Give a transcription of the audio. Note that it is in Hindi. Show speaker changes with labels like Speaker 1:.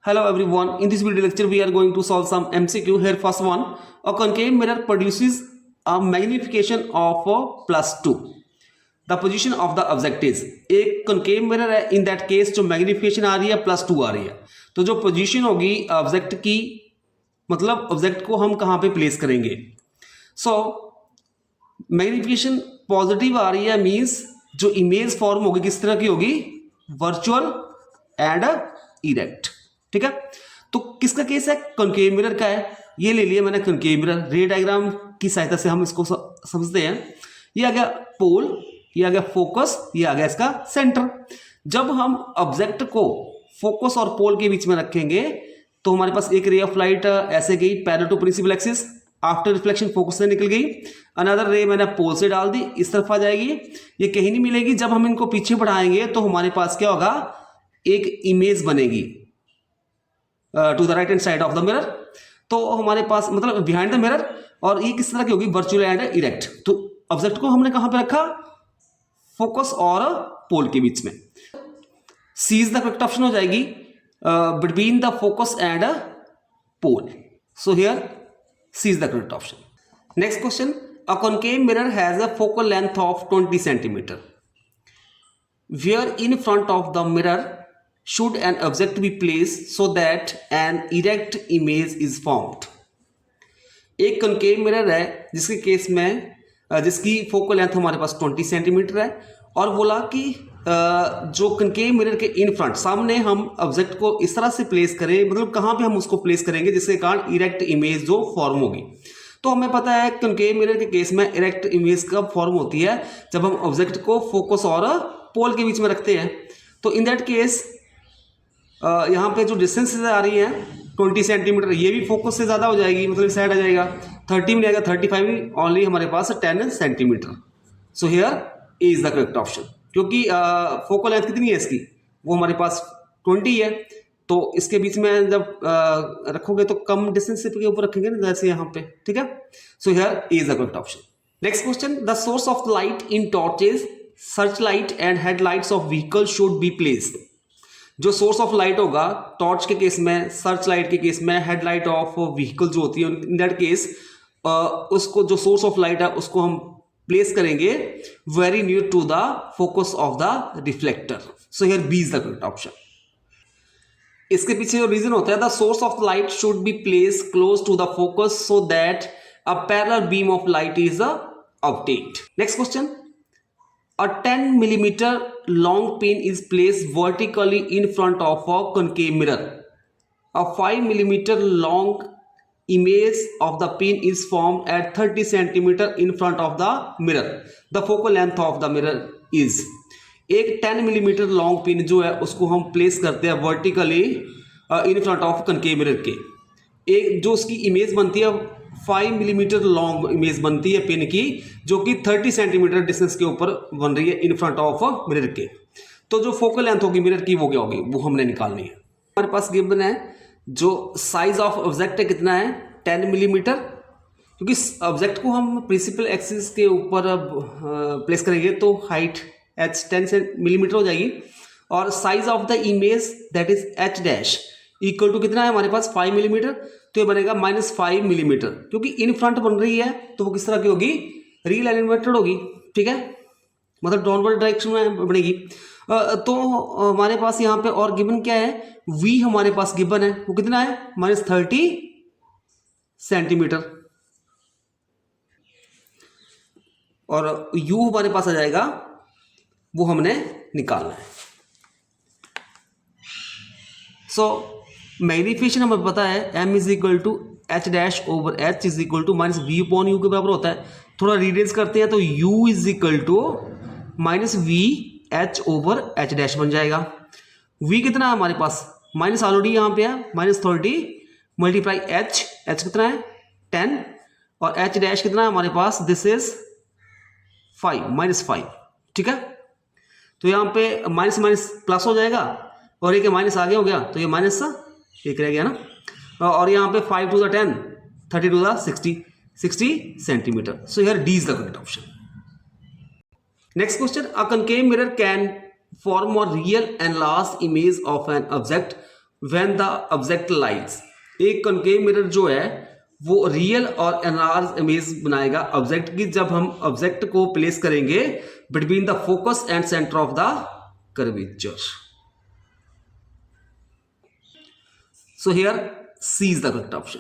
Speaker 1: Hello everyone, in this video lecture we are going to solve some MCQ. Here first one, a concave mirror produces a magnification of +2. The position of the object is, एक concave mirror है, in that case जो magnification आ रही है +2 आ रही है, तो जो पोजीशन होगी ऑब्जेक्ट की, मतलब ऑब्जेक्ट को हम कहाँ पे प्लेस करेंगे. सो मैग्निफिकेशन पॉजिटिव आ रही है, मीन्स जो इमेज फॉर्म होगी किस तरह की होगी, वर्चुअल एंड इरेक्ट. ठीक है, तो किसका केस है, कॉन्केव मिरर का है. ये ले लिया मैंने कॉन्केव मिरर. रे डायग्राम की सहायता से हम इसको समझते हैं. ये आ गया पोल, ये आ गया फोकस, ये आ गया इसका सेंटर. जब हम ऑब्जेक्ट को फोकस और पोल के बीच में रखेंगे तो हमारे पास एक रे ऑफ लाइट ऐसे गई parallel to principal axis, after reflection focus से निकल गई. अनदर रे मैंने पोल से डाल दी, इस तरफ आ जाएगी, ये कहीं नहीं मिलेगी. जब हम इनको पीछे बढ़ाएंगे तो हमारे पास क्या होगा, एक इमेज बनेगी to the right hand side of the mirror. तो हमारे पास मतलब बिहाइंड द मिरर, और ये किस तरह की होगी, वर्चुअल एंड इरेक्ट. तो ऑब्जेक्ट को हमने कहां पे रखा, फोकस और पोल के बीच में. C is the correct option हो जाएगी, between the focus and pole. So here C is the correct option. Next question, a concave mirror has a focal length of 20 centimetre. Where in front of the mirror should an object be placed so that an erect image is formed? एक कॉन्केव मिरर है जिसके केस में जिसकी फोकल लेंथ हमारे पास 20 सेंटीमीटर है, और बोला कि जो कॉन्केव मिरर के इन फ्रंट सामने हम ऑब्जेक्ट को इस तरह से प्लेस करें, मतलब कहाँ पे हम उसको प्लेस करेंगे जिसके कारण इरेक्ट इमेज जो फॉर्म होगी. तो हमें पता है कॉन्केव मिरर के केस में इरेक्ट इमेज कब फॉर्म होती है, जब हम ऑब्जेक्ट को फोकस और पोल के बीच में रखते हैं. तो इन दैट केस यहाँ पे जो डिस्टेंस आ रही है 20 सेंटीमीटर, ये भी फोकस से ज़्यादा हो जाएगी, मतलब इस साइड आ जाएगा 30 में आएगा, 35 ओनली हमारे पास 10 centimetre. So here A is the correct option, क्योंकि फोकल लेंथ कितनी है इसकी, वो हमारे पास 20 है. तो इसके बीच में जब रखोगे तो कम डिस्टेंस के ऊपर रखेंगे ना, जैसे यहाँ पे. ठीक है, so here A is the correct option. Next question, the source of light in torches, Searchlight and headlights of vehicle should be placed. जो सोर्स ऑफ लाइट होगा टॉर्च के केस में, सर्च लाइट के केस में, हेडलाइट ऑफ व्हीकल जो होती है इन दैट केस, उसको जो सोर्स ऑफ लाइट है उसको हम प्लेस करेंगे very near to the focus of the reflector. So here B is the correct option. इसके पीछे जो रीजन होता है, the source of light should be place close to the focus so that a parallel beam of light is obtained. Next question, a 10 millimeter long pin is placed vertically in front of a concave mirror. A 5 millimeter long image of the pin is formed at 30 centimeter in front of the mirror. The focal length of the mirror is. एक 10 मिलीमीटर लॉन्ग पिन जो है उसको हम प्लेस करते हैं vertically in front of concave mirror के. एक जो उसकी इमेज बनती है 5 मिलीमीटर लॉन्ग इमेज बनती है पिन की, जो कि 30 सेंटीमीटर डिस्टेंस के ऊपर बन रही है इन फ्रंट ऑफ मिरर के. तो जो फोकल लेंथ होगी मिरर की वो क्या होगी, वो हमने निकालनी है. हमारे पास गिवन है जो साइज ऑफ ऑब्जेक्ट है कितना है, 10 मिलीमीटर, क्योंकि ऑब्जेक्ट को हम प्रिंसिपल एक्सिस के ऊपर प्लेस करेंगे तो हाइट h 10 मिलीमीटर हो जाएगी, और size of the image that is h dash equal to कितना है हमारे पास 5 मिलीमीटर. तो ये बनेगा -5 मिलीमीटर, क्योंकि इन फ्रंट बन रही है तो वो किस तरह की होगी, रील एलिवेटेड होगी. ठीक है, मतलब डाउनवर्ड डायरेक्शन में बनेगी. तो हमारे पास यहाँ पे और गिवन क्या है, v हमारे पास गिवन है, वो कितना है -30 सेंटीमीटर, और u हमारे पास आ जाएगा, वो हमने निकालना है. सो मैग्निफिकेशन हमें पता है m is equal to h dash over h is equal to -v upon u के बराबर होता है. थोड़ा रीडेंस करते हैं तो u is equal to -v h over h dash बन जाएगा. v कितना है हमारे पास, माइनस ऑलरेडी यहाँ पे है -30 मल्टीप्लाई h कितना है 10, और h डैश कितना है हमारे पास, दिस इज 5. ठीक है, तो यहाँ पे माइनस माइनस प्लस हो जाएगा, और एक माइनस आगे हो गया तो ये माइनस एक रह गया ना, और यहाँ पे 5 to the 10 30 to the 60 centimetre. So here D is the correct option. Next question, a concave mirror can form a real enlarged image of an object when the object lies. एक कॉनकेव मिरर जो है वो रियल और एनलार्ज इमेज बनाएगा ऑब्जेक्ट की, जब हम ऑब्जेक्ट को प्लेस करेंगे between the focus and centre of the curvature. So here C is the correct option.